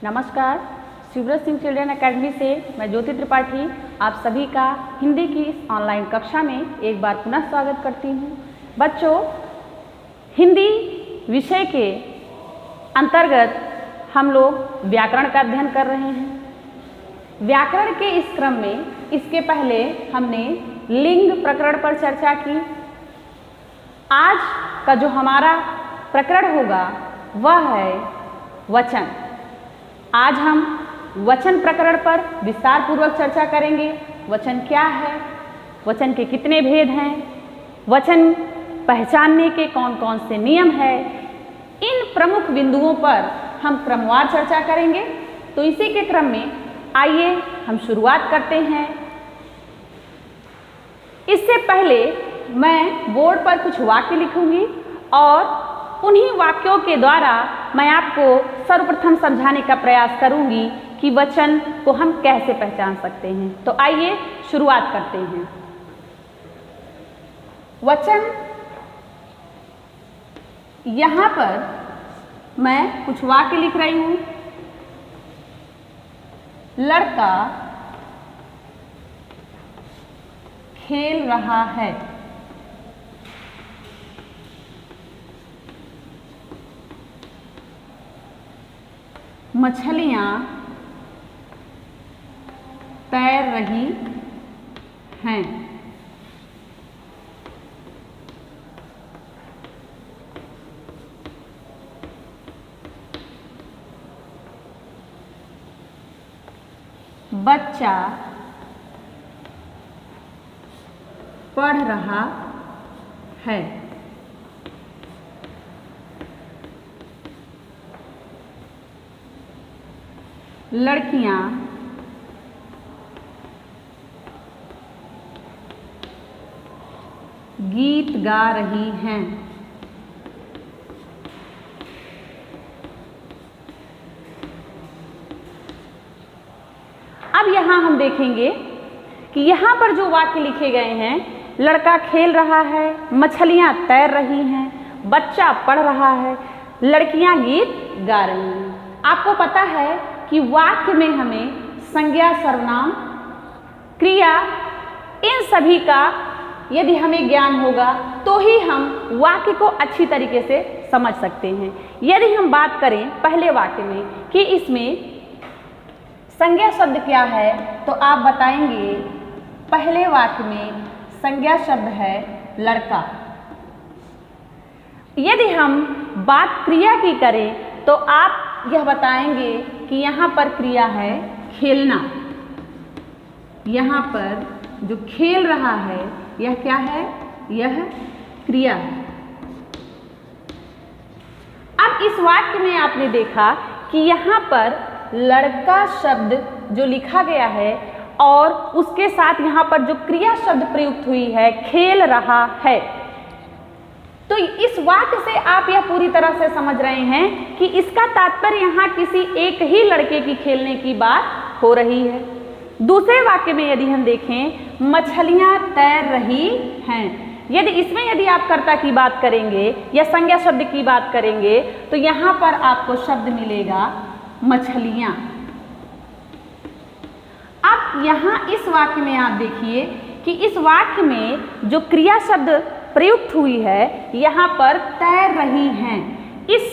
नमस्कार, Shivraj Singh children academy से मैं ज्योति त्रिपाठी आप सभी का हिंदी की इस ऑनलाइन कक्षा में एक बार पुनः स्वागत करती हूँ। बच्चों, हिंदी विषय के अंतर्गत हम लोग व्याकरण का अध्ययन कर रहे हैं। व्याकरण के इस क्रम में इसके पहले हमने लिंग प्रकरण पर चर्चा की। आज का जो हमारा प्रकरण होगा वह है वचन। आज हम वचन प्रकरण पर विस्तार पूर्वक चर्चा करेंगे। वचन क्या है, वचन के कितने भेद हैं, वचन पहचानने के कौन कौन से नियम हैं, इन प्रमुख बिंदुओं पर हम क्रमवार चर्चा करेंगे। तो इसी के क्रम में आइए हम शुरुआत करते हैं। इससे पहले मैं बोर्ड पर कुछ वाक्य लिखूंगी और उन्हीं वाक्यों के द्वारा मैं आपको सर्वप्रथम समझाने का प्रयास करूंगी कि वचन को हम कैसे पहचान सकते हैं। तो आइए शुरुआत करते हैं। वचन, यहां पर मैं कुछ वाक्य लिख रही हूं। लड़का खेल रहा है। मछलियां तैर रही हैं। बच्चा पढ़ रहा है। लड़कियां गीत गा रही हैं। अब यहां हम देखेंगे कि यहां पर जो वाक्य लिखे गए हैं, लड़का खेल रहा है, मछलियां तैर रही हैं, बच्चा पढ़ रहा है, लड़कियां गीत गा रही हैं। आपको पता है कि वाक्य में हमें संज्ञा, सर्वनाम, क्रिया, इन सभी का यदि हमें ज्ञान होगा तो ही हम वाक्य को अच्छी तरीके से समझ सकते हैं। यदि हम बात करें पहले वाक्य में कि इसमें संज्ञा शब्द क्या है, तो आप बताएंगे पहले वाक्य में संज्ञा शब्द है लड़का। यदि हम बात क्रिया की करें तो आप यह बताएंगे कि यहाँ पर क्रिया है खेलना। यहाँ पर जो खेल रहा है यह क्या है, यह क्रिया है। अब इस वाक्य में आपने देखा कि यहाँ पर लड़का शब्द जो लिखा गया है और उसके साथ यहाँ पर जो क्रिया शब्द प्रयुक्त हुई है खेल रहा है। तो इस वाक्य से आप यह पूरी तरह से समझ रहे हैं कि इसका तात्पर्य यहाँ किसी एक ही लड़के की खेलने की बात हो रही है। दूसरे वाक्य में यदि हम देखें, मछलियां तैर रही हैं, यदि आप कर्ता की बात करेंगे या संज्ञा शब्द की बात करेंगे तो यहाँ पर आपको शब्द मिलेगा मछलियां। अब यहाँ इस वाक्य में आप देखिए कि इस वाक्य में जो क्रिया शब्द प्रयुक्त हुई है यहाँ पर तैर रही हैं। इस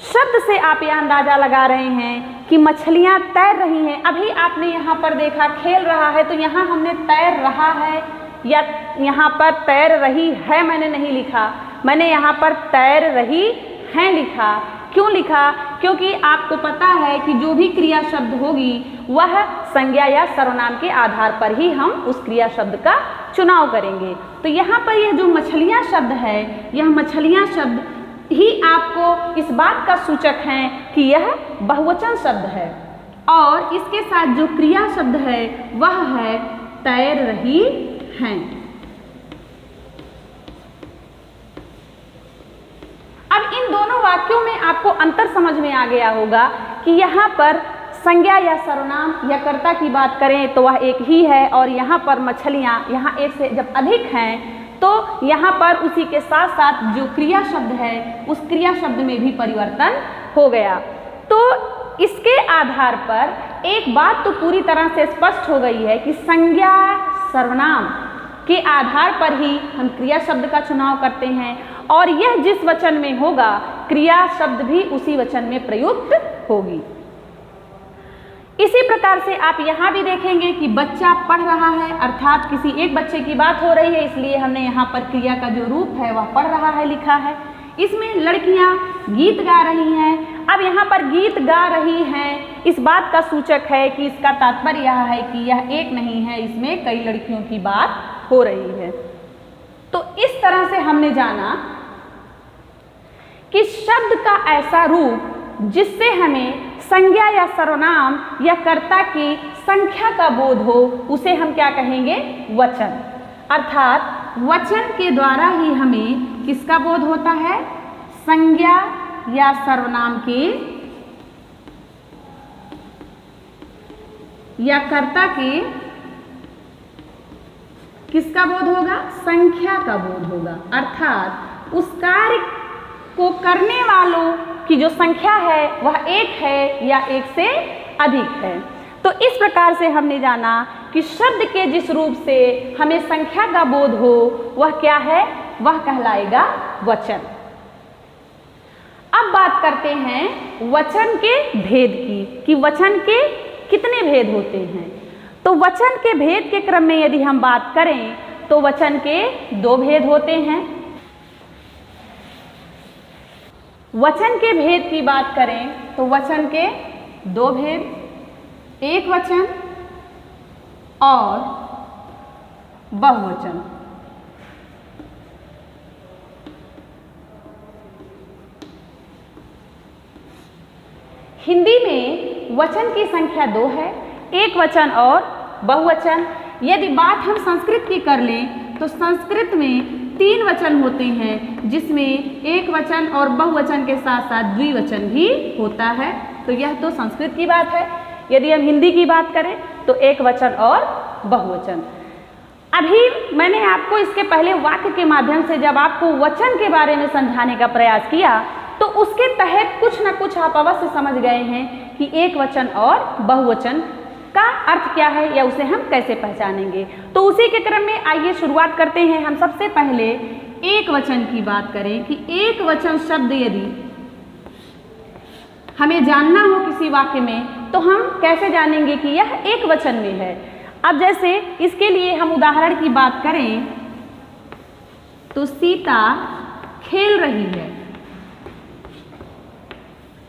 शब्द से आप यह अंदाजा लगा रहे हैं कि मछलियां तैर रही हैं। अभी आपने यहाँ पर देखा खेल रहा है, तो यहाँ हमने तैर रहा है या यहाँ पर तैर रही है मैंने नहीं लिखा, मैंने यहाँ पर तैर रही हैं लिखा। क्यों लिखा? क्योंकि आपको पता है कि जो भी क्रिया शब्द होगी वह संज्ञा या सर्वनाम के आधार पर ही हम उस क्रिया शब्द का चुनाव करेंगे। तो यहाँ पर यह जो मछलियाँ शब्द है, यह मछलियाँ शब्द ही आपको इस बात का सूचक है कि यह बहुवचन शब्द है और इसके साथ जो क्रिया शब्द है वह है तैर रही हैं। अब इन दोनों वाक्यों में आपको अंतर समझ में आ गया होगा कि यहाँ पर संज्ञा या सर्वनाम या कर्ता की बात करें तो वह एक ही है और यहाँ पर मछलियाँ यहाँ एक से जब अधिक हैं तो यहाँ पर उसी के साथ साथ जो क्रिया शब्द है उस क्रिया शब्द में भी परिवर्तन हो गया। तो इसके आधार पर एक बात तो पूरी तरह से स्पष्ट हो गई है कि संज्ञा सर्वनाम के आधार पर ही हम क्रिया शब्द का चुनाव करते हैं और यह जिस वचन में होगा क्रिया शब्द भी उसी वचन में प्रयुक्त होगी। इसी प्रकार से आप यहाँ भी देखेंगे कि बच्चा पढ़ रहा है, अर्थात किसी एक बच्चे की बात हो रही है, इसलिए हमने यहाँ पर क्रिया का जो रूप है वह पढ़ रहा है लिखा है। इसमें लड़कियाँ गीत गा रही हैं। अब यहाँ पर गीत गा रही हैं इस बात का सूचक है कि इसका तात्पर्य यह है कि यह एक नहीं है, इसमें कई लड़कियों की बात हो रही है। तो इस तरह से हमने जाना कि शब्द का ऐसा रूप जिससे हमें संज्ञा या सर्वनाम या कर्ता की संख्या का बोध हो उसे हम क्या कहेंगे? वचन। अर्थात वचन के द्वारा ही हमें किसका बोध होता है? संज्ञा या सर्वनाम के या कर्ता के किसका बोध होगा? संख्या का बोध होगा। अर्थात उस कार्य को करने वालों की जो संख्या है वह एक है या एक से अधिक है। तो इस प्रकार से हमने जाना कि शब्द के जिस रूप से हमें संख्या का बोध हो वह क्या है? वह कहलाएगा वचन। अब बात करते हैं वचन के भेद की कि वचन के कितने भेद होते हैं। तो वचन के भेद के क्रम में यदि हम बात करें तो वचन के दो भेद होते हैं। वचन के भेद की बात करें तो वचन के दो भेद, एक वचन और बहुवचन। हिंदी में वचन की संख्या दो है, एक वचन और बहुवचन। यदि बात हम संस्कृत की कर लें तो संस्कृत में तीन वचन होते हैं जिसमें एक वचन और बहुवचन के साथ साथ द्विवचन भी होता है। तो यह तो संस्कृत की बात है। यदि हम हिंदी की बात करें तो एक वचन और बहुवचन। अभी मैंने आपको इसके पहले वाक्य के माध्यम से जब आपको वचन के बारे में समझाने का प्रयास किया तो उसके तहत कुछ न कुछ आप अवश्य समझ गए हैं कि एक वचन और बहुवचन का अर्थ क्या है या उसे हम कैसे पहचानेंगे। तो उसी के क्रम में आइए शुरुआत करते हैं। हम सबसे पहले एक वचन की बात करें कि एक वचन शब्द यदि हमें जानना हो किसी वाक्य में तो हम कैसे जानेंगे कि यह एक वचन में है। अब जैसे इसके लिए हम उदाहरण की बात करें तो सीता खेल रही है।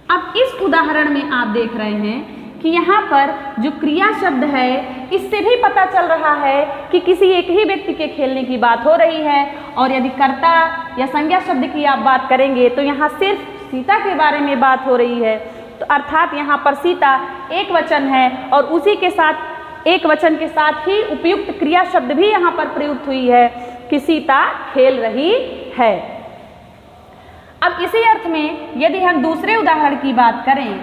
अब इस उदाहरण में आप देख रहे हैं कि यहाँ पर जो क्रिया शब्द है इससे भी पता चल रहा है कि किसी एक ही व्यक्ति के खेलने की बात हो रही है। और यदि कर्ता या संज्ञा शब्द की आप बात करेंगे तो यहाँ सिर्फ सीता के बारे में बात हो रही है। तो अर्थात यहाँ पर सीता एक वचन है और उसी के साथ एक वचन के साथ ही उपयुक्त क्रिया शब्द भी यहाँ पर प्रयुक्त हुई है कि सीता खेल रही है। अब इसी अर्थ में यदि हम दूसरे उदाहरण की बात करें,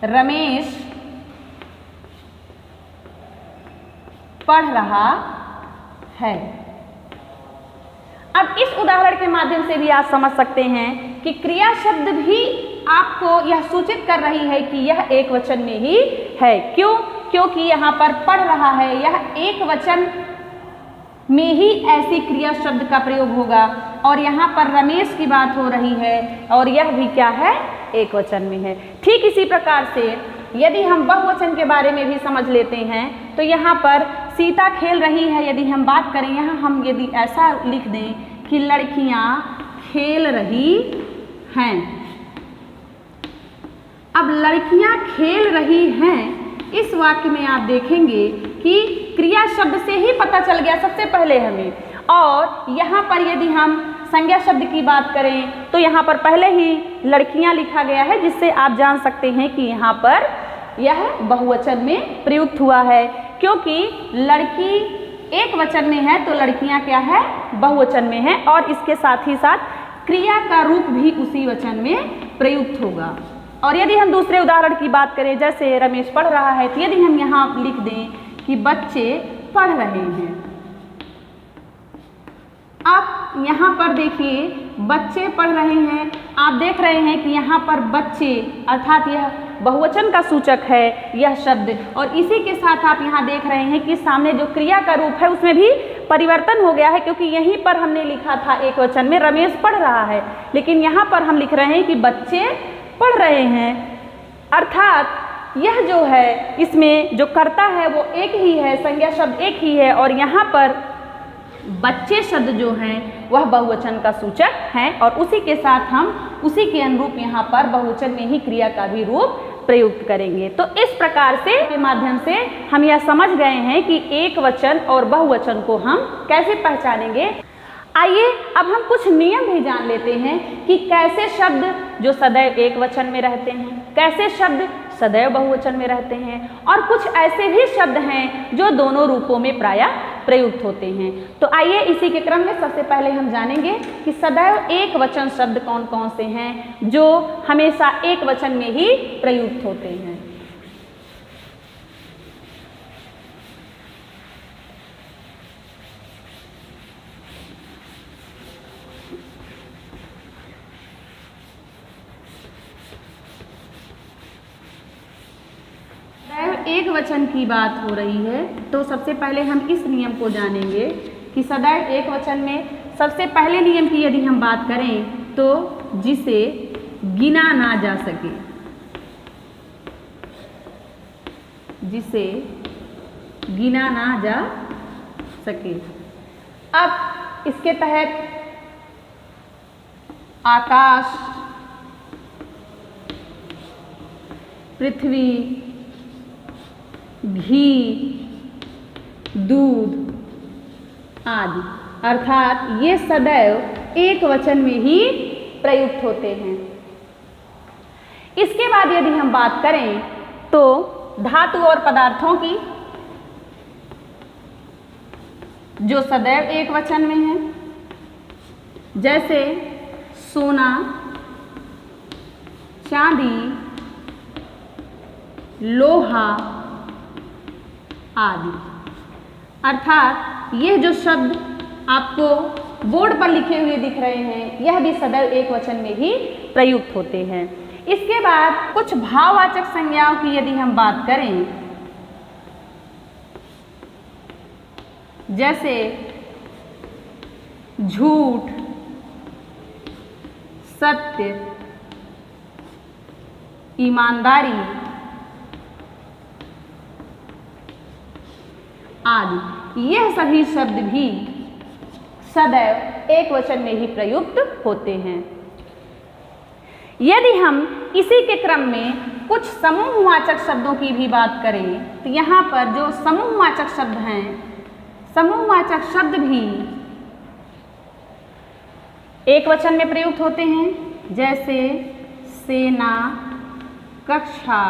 रमेश पढ़ रहा है। अब इस उदाहरण के माध्यम से भी आप समझ सकते हैं कि क्रिया शब्द भी आपको यह सूचित कर रही है कि यह एक वचन में ही है। क्यों? क्योंकि यहाँ पर पढ़ रहा है, यह एक वचन में ही ऐसी क्रिया शब्द का प्रयोग होगा। और यहाँ पर रमेश की बात हो रही है और यह भी क्या है? एक वचन में है। ठीक इसी प्रकार से यदि हम बहुवचन के बारे में भी समझ लेते हैं तो यहाँ पर सीता खेल रही है यदि हम बात करें, यहाँ हम यदि ऐसा लिख दें कि लड़कियाँ खेल रही हैं। अब लड़कियाँ खेल रही हैं इस वाक्य में आप देखेंगे कि क्रिया शब्द से ही पता चल गया सबसे पहले हमें। और यहाँ पर यदि हम संज्ञा शब्द की बात करें तो यहाँ पर पहले ही लड़कियाँ लिखा गया है जिससे आप जान सकते हैं कि यहाँ पर यह बहुवचन में प्रयुक्त हुआ है। क्योंकि लड़की एक वचन में है तो लड़कियाँ क्या है? बहुवचन में है और इसके साथ ही साथ क्रिया का रूप भी उसी वचन में प्रयुक्त होगा। और यदि हम दूसरे उदाहरण की बात करें, जैसे रमेश पढ़ रहा है, तो यदि हम यहाँ लिख दें कि बच्चे पढ़ रहे हैं। अब यहाँ पर देखिए बच्चे पढ़ रहे हैं, आप देख रहे हैं कि यहाँ पर बच्चे अर्थात यह बहुवचन का सूचक है यह शब्द, और इसी के साथ आप यहाँ देख रहे हैं कि सामने जो क्रिया का रूप है उसमें भी परिवर्तन हो गया है, क्योंकि यहीं पर हमने लिखा था एक वचन में रमेश पढ़ रहा है, लेकिन यहाँ पर हम लिख रहे हैं कि बच्चे पढ़ रहे हैं। अर्थात यह जो है इसमें जो कर्ता है वो एक ही है, संज्ञा शब्द एक ही है, और यहाँ पर बच्चे शब्द जो हैं वह बहुवचन का सूचक हैं, और उसी के साथ हम उसी के अनुरूप यहाँ पर बहुवचन में ही क्रिया का भी रूप प्रयुक्त करेंगे। तो इस प्रकार से के माध्यम से हम यह समझ गए हैं कि एक वचन और बहुवचन को हम कैसे पहचानेंगे। आइए अब हम कुछ नियम भी जान लेते हैं कि कैसे शब्द जो सदैव एक वचन में रहते हैं, कैसे शब्द सदैव बहुवचन में रहते हैं, और कुछ ऐसे भी शब्द हैं जो दोनों रूपों में प्रायः प्रयुक्त होते हैं। तो आइए इसी के क्रम में सबसे पहले हम जानेंगे कि सदैव एक वचन शब्द कौन कौन से हैं जो हमेशा एक वचन में ही प्रयुक्त होते हैं। एक वचन की बात हो रही है तो सबसे पहले हम इस नियम को जानेंगे कि सदैव एक वचन में सबसे पहले नियम की यदि हम बात करें तो जिसे गिना ना जा सके, जिसे गिना ना जा सके। अब इसके तहत आकाश, पृथ्वी, घी, दूध आदि अर्थात ये सदैव एक वचन में ही प्रयुक्त होते हैं। इसके बाद यदि हम बात करें तो धातु और पदार्थों की जो सदैव एक वचन में है, जैसे सोना, चांदी, लोहा आदि। अर्थात यह जो शब्द आपको बोर्ड पर लिखे हुए दिख रहे हैं यह भी सदैव एक वचन में ही प्रयुक्त होते हैं। इसके बाद कुछ भाववाचक संज्ञाओं की यदि हम बात करें, जैसे झूठ, सत्य, ईमानदारी आदि, यह सभी शब्द भी सदैव एक वचन में ही प्रयुक्त होते हैं। यदि हम इसी के क्रम में कुछ समूहवाचक शब्दों की भी बात करें तो यहाँ पर जो समूहवाचक शब्द हैं, समूहवाचक शब्द भी एक वचन में प्रयुक्त होते हैं, जैसे सेना, कक्षा,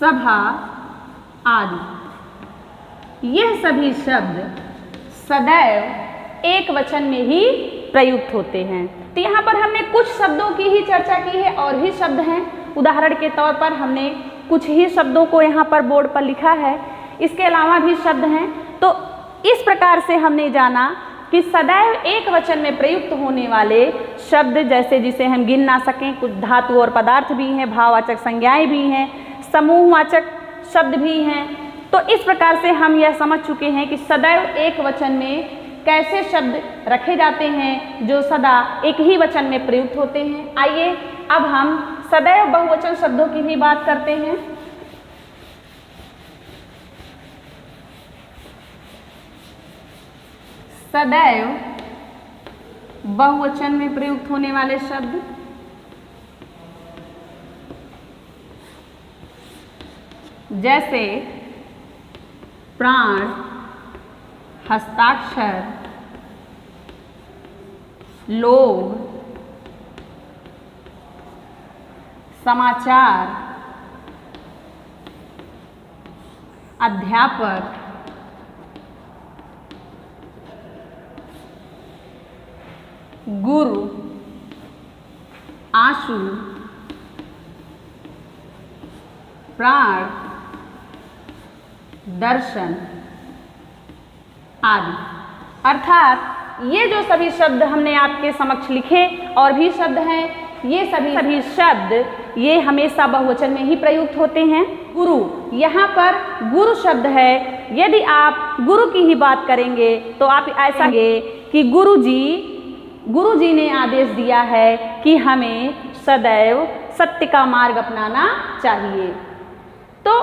सभा आदि। यह सभी शब्द सदैव एक वचन में ही प्रयुक्त होते हैं। तो यहाँ पर हमने कुछ शब्दों की ही चर्चा की है, और भी शब्द हैं। उदाहरण के तौर पर हमने कुछ ही शब्दों को यहाँ पर बोर्ड पर लिखा है, इसके अलावा भी शब्द हैं। तो इस प्रकार से हमने जाना कि सदैव एक वचन में प्रयुक्त होने वाले शब्द, जैसे जिसे हम गिन ना सकें, कुछ धातु और पदार्थ भी हैं, भाववाचक संज्ञाएं भी हैं, समूहवाचक शब्द भी हैं। तो इस प्रकार से हम यह समझ चुके हैं कि सदैव एक वचन में कैसे शब्द रखे जाते हैं जो सदा एक ही वचन में प्रयुक्त होते हैं। आइए अब हम सदैव बहुवचन शब्दों की भी बात करते हैं। सदैव बहुवचन में प्रयुक्त होने वाले शब्द, जैसे प्राण, हस्ताक्षर, लोग, समाचार, अध्यापक, गुरु, आंसू, प्राण, दर्शन आदि। अर्थात ये जो सभी शब्द हमने आपके समक्ष लिखे और भी शब्द हैं, ये सभी शब्द ये हमेशा बहुवचन में ही प्रयुक्त होते हैं। गुरु, यहाँ पर गुरु शब्द है। यदि आप गुरु की ही बात करेंगे तो आप ऐसा कहेंगे कि गुरु जी ने आदेश दिया है कि हमें सदैव सत्य का मार्ग अपनाना चाहिए। तो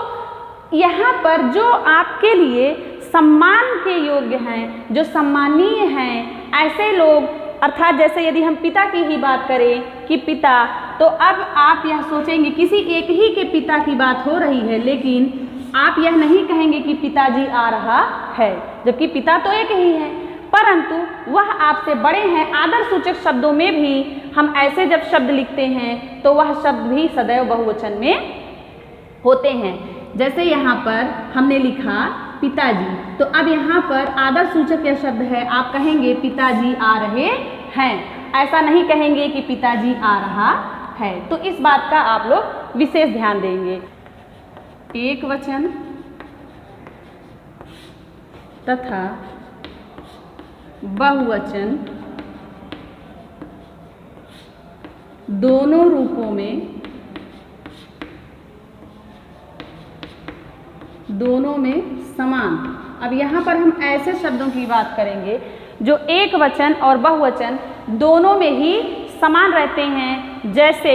यहाँ पर जो आपके लिए सम्मान के योग्य हैं, जो सम्मानीय हैं, ऐसे लोग, अर्थात जैसे यदि हम पिता की ही बात करें कि पिता, तो अब आप यह सोचेंगे किसी एक ही के पिता की बात हो रही है, लेकिन आप यह नहीं कहेंगे कि पिताजी आ रहा है, जबकि पिता तो एक ही है, परंतु वह आपसे बड़े हैं। आदर सूचक शब्दों में भी हम ऐसे जब शब्द लिखते हैं तो वह शब्द भी सदैव बहुवचन में होते हैं। जैसे यहाँ पर हमने लिखा पिताजी, तो अब यहाँ पर आदर सूचक यह शब्द है, आप कहेंगे पिताजी आ रहे हैं, ऐसा नहीं कहेंगे कि पिताजी आ रहा है। तो इस बात का आप लोग विशेष ध्यान देंगे। एक वचन तथा बहुवचन दोनों रूपों में समान। अब यहाँ पर हम ऐसे शब्दों की बात करेंगे जो एक वचन और बहुवचन दोनों में ही समान रहते हैं, जैसे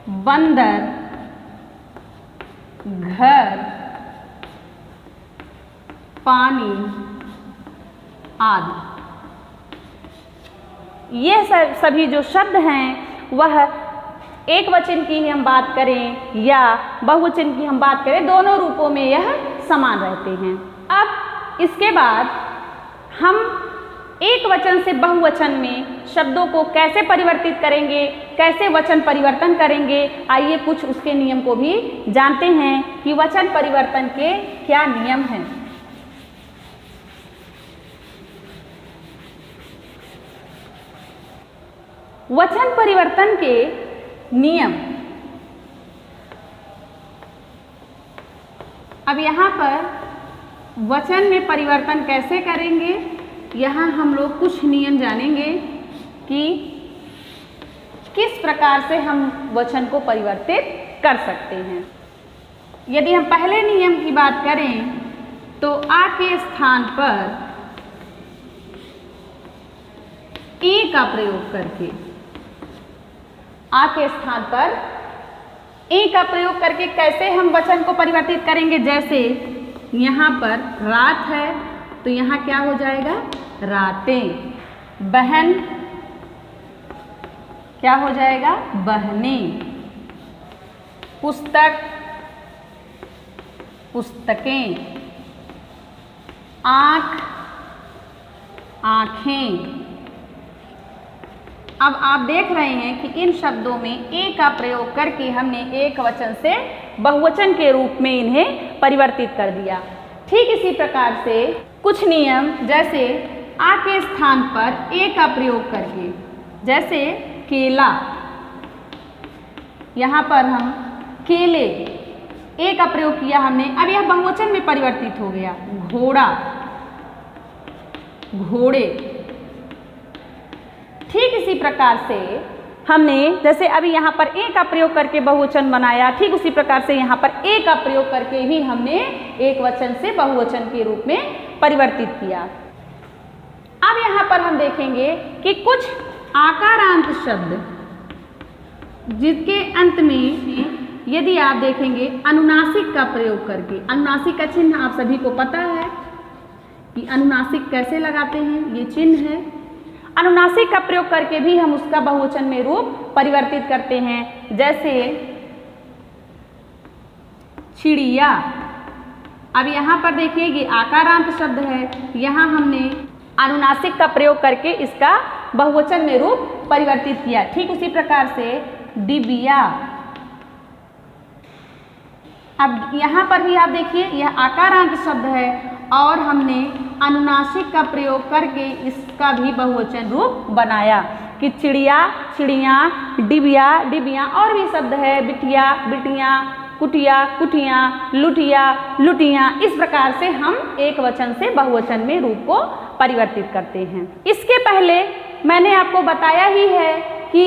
बंदर, घर, पानी आदि। ये सभी जो शब्द हैं वह एक वचन की ही हम बात करें या बहुवचन की हम बात करें, दोनों रूपों में यह समान रहते हैं। अब इसके बाद हम एक वचन से बहुवचन में शब्दों को कैसे परिवर्तित करेंगे, कैसे वचन परिवर्तन करेंगे, आइए कुछ उसके नियम को भी जानते हैं कि वचन परिवर्तन के क्या नियम हैं। वचन परिवर्तन के नियम। अब यहाँ पर वचन में परिवर्तन कैसे करेंगे, यहाँ हम लोग कुछ नियम जानेंगे कि किस प्रकार से हम वचन को परिवर्तित कर सकते हैं। यदि हम पहले नियम की बात करें तो आ के स्थान पर ए का प्रयोग करके, आ के स्थान पर ए का प्रयोग करके कैसे हम वचन को परिवर्तित करेंगे। जैसे यहाँ पर रात है तो यहाँ क्या हो जाएगा, रातें। बहन क्या हो जाएगा, बहनें। पुस्तक, पुस्तकें। आँख, आँखें। अब आप देख रहे हैं कि इन शब्दों में ए का प्रयोग करके हमने एक वचन से बहुवचन के रूप में इन्हें परिवर्तित कर दिया। ठीक इसी प्रकार से कुछ नियम, जैसे आ के स्थान पर ए का प्रयोग करके, जैसे केला, यहाँ पर हम केले, ए का प्रयोग किया हमने, अब यह बहुवचन में परिवर्तित हो गया। घोड़ा, घोड़े। ठीक इसी प्रकार से हमने जैसे अभी यहाँ पर ए का प्रयोग करके बहुवचन बनाया, ठीक उसी प्रकार से यहाँ पर ए का प्रयोग करके भी हमने एक वचन से बहुवचन के रूप में परिवर्तित किया। अब यहाँ पर हम देखेंगे कि कुछ आकारांत शब्द जिसके अंत में यदि आप देखेंगे अनुनासिक का प्रयोग करके, अनुनासिक का चिन्ह आप सभी को पता है कि अनुनासिक कैसे लगाते हैं, ये चिन्ह है। अनुनासिक का प्रयोग करके भी हम उसका बहुवचन में रूप परिवर्तित करते हैं, जैसे चिड़िया। अब यहाँ पर देखिए ये आकारांत शब्द है, यहाँ हमने अनुनासिक का प्रयोग करके इसका बहुवचन में रूप परिवर्तित किया। ठीक उसी प्रकार से डिबिया। अब यहाँ पर भी आप देखिए यह आकारांत शब्द है और हमने अनुनासिक का प्रयोग करके इसका भी बहुवचन रूप बनाया कि चिड़िया, चिड़ियाँ, डिबिया, डिबियाँ, और भी शब्द है बिटिया, बिटियाँ, कुटिया, कुटियाँ, लुटिया, लुटियाँ। इस प्रकार से हम एक वचन से बहुवचन में रूप को परिवर्तित करते हैं। इसके पहले मैंने आपको बताया ही है कि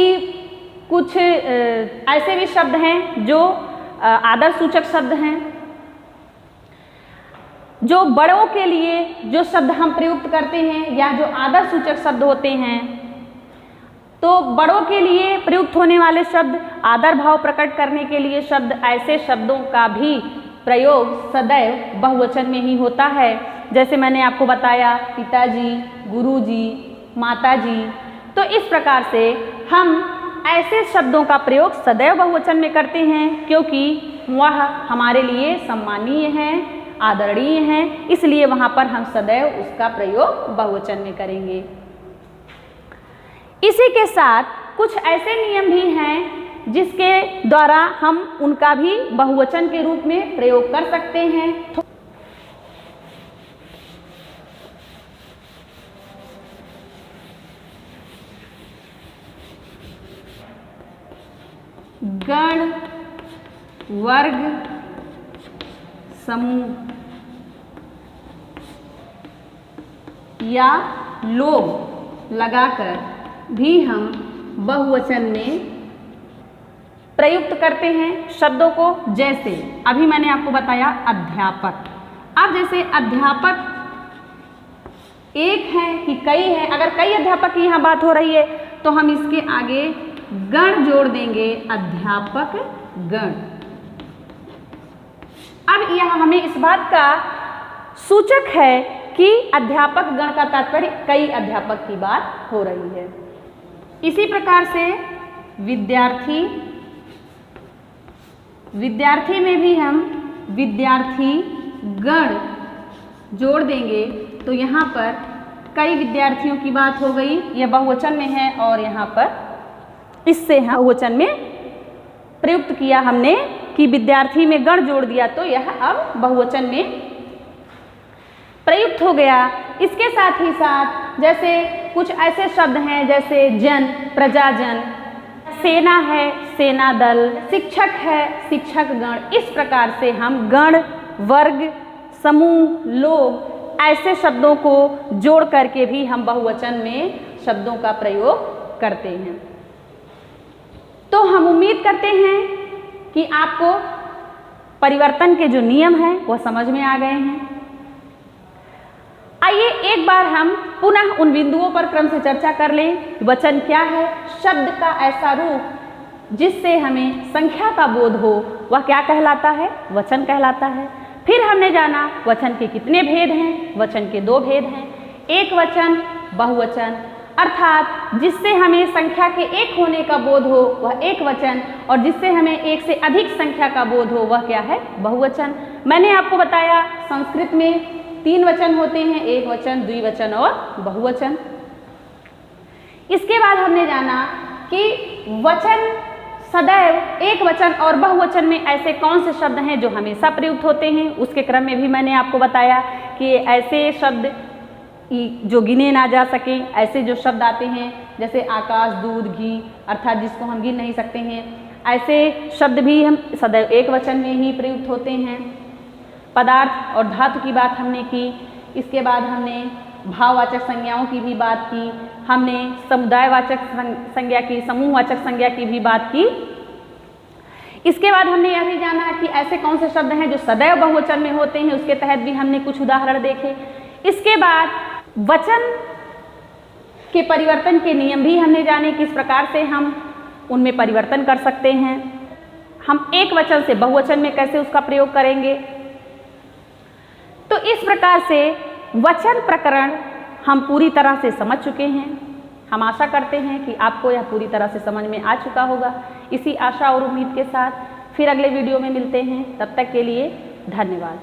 कुछ ऐसे भी शब्द हैं जो आदर्श सूचक शब्द हैं, जो बड़ों के लिए जो शब्द हम प्रयुक्त करते हैं या जो आदर्श सूचक शब्द होते हैं, तो बड़ों के लिए प्रयुक्त होने वाले शब्द, आदर भाव प्रकट करने के लिए शब्द, ऐसे शब्दों का भी प्रयोग सदैव बहुवचन में ही होता है। जैसे मैंने आपको बताया पिताजी, गुरुजी, माताजी। तो इस प्रकार से हम ऐसे शब्दों का प्रयोग सदैव बहुवचन में करते हैं क्योंकि वह हमारे लिए सम्मानीय हैं, आदरणीय हैं, इसलिए वहाँ पर हम सदैव उसका प्रयोग बहुवचन में करेंगे। इसी के साथ कुछ ऐसे नियम भी हैं जिसके द्वारा हम उनका भी बहुवचन के रूप में प्रयोग कर सकते हैं। गण, वर्ग, समूह या लोग लगाकर भी हम बहुवचन में प्रयुक्त करते हैं शब्दों को। जैसे अभी मैंने आपको बताया अध्यापक। अब जैसे अध्यापक एक है कि कई है, अगर कई अध्यापक की यहाँ बात हो रही है तो हम इसके आगे गण जोड़ देंगे, अध्यापक गण। अब यह हमें इस बात का सूचक है कि अध्यापक गण का तात्पर्य कई अध्यापक की बात हो रही है। इसी प्रकार से विद्यार्थी, विद्यार्थी में भी हम विद्यार्थी गण जोड़ देंगे तो यहाँ पर कई विद्यार्थियों की बात हो गई, यह बहुवचन में है और यहाँ पर इससे हम बहुवचन में प्रयुक्त किया हमने कि विद्यार्थी में गण जोड़ दिया तो यह अब बहुवचन में प्रयुक्त हो गया। इसके साथ ही साथ जैसे कुछ ऐसे शब्द हैं जैसे जन, प्रजाजन, सेना है, सेना दल, शिक्षक है, शिक्षक गण। इस प्रकार से हम गण, वर्ग, समूह, लोग ऐसे शब्दों को जोड़ करके भी हम बहुवचन में शब्दों का प्रयोग करते हैं। तो हम उम्मीद करते हैं कि आपको परिवर्तन के जो नियम हैं वह समझ में आ गए हैं। आइए एक बार हम पुनः उन बिंदुओं पर क्रम से चर्चा कर लें। वचन क्या है? शब्द का ऐसा रूप जिससे हमें संख्या का बोध हो वह क्या कहलाता है? वचन कहलाता है। फिर हमने जाना वचन के कितने भेद हैं। वचन के दो भेद हैं, एक वचन, बहुवचन, अर्थात जिससे हमें संख्या के एक होने का बोध हो वह एक वचन और जिससे हमें एक से अधिक संख्या का बोध हो वह क्या है? बहुवचन। मैंने आपको बताया संस्कृत में 3 वचन होते हैं, एक वचन, द्विवचन और बहुवचन। इसके बाद हमने जाना कि वचन सदैव एक वचन और बहुवचन में ऐसे कौन से शब्द हैं जो हमेशा प्रयुक्त होते हैं। उसके क्रम में भी मैंने आपको बताया कि ऐसे शब्द जो गिने ना जा सके, ऐसे जो शब्द आते हैं जैसे आकाश, दूध, घी, अर्थात जिसको हम गिन नहीं सकते हैं, ऐसे शब्द भी हम सदैव एक वचन में ही प्रयुक्त होते हैं। पदार्थ और धातु की बात हमने की। इसके बाद हमने भाववाचक संज्ञाओं की भी बात की, हमने समुदायवाचक संज्ञा की, समूहवाचक संज्ञा की भी बात की। इसके बाद हमने यह भी जाना कि ऐसे कौन से शब्द हैं जो सदैव बहुवचन में होते हैं, उसके तहत भी हमने कुछ उदाहरण देखे। इसके बाद वचन के परिवर्तन के नियम भी हमने जाने, किस प्रकार से हम उनमें परिवर्तन कर सकते हैं, हम एक वचन से बहुवचन में कैसे उसका प्रयोग करेंगे। तो इस प्रकार से वचन प्रकरण हम पूरी तरह से समझ चुके हैं। हम आशा करते हैं कि आपको यह पूरी तरह से समझ में आ चुका होगा। इसी आशा और उम्मीद के साथ फिर अगले वीडियो में मिलते हैं। तब तक के लिए धन्यवाद।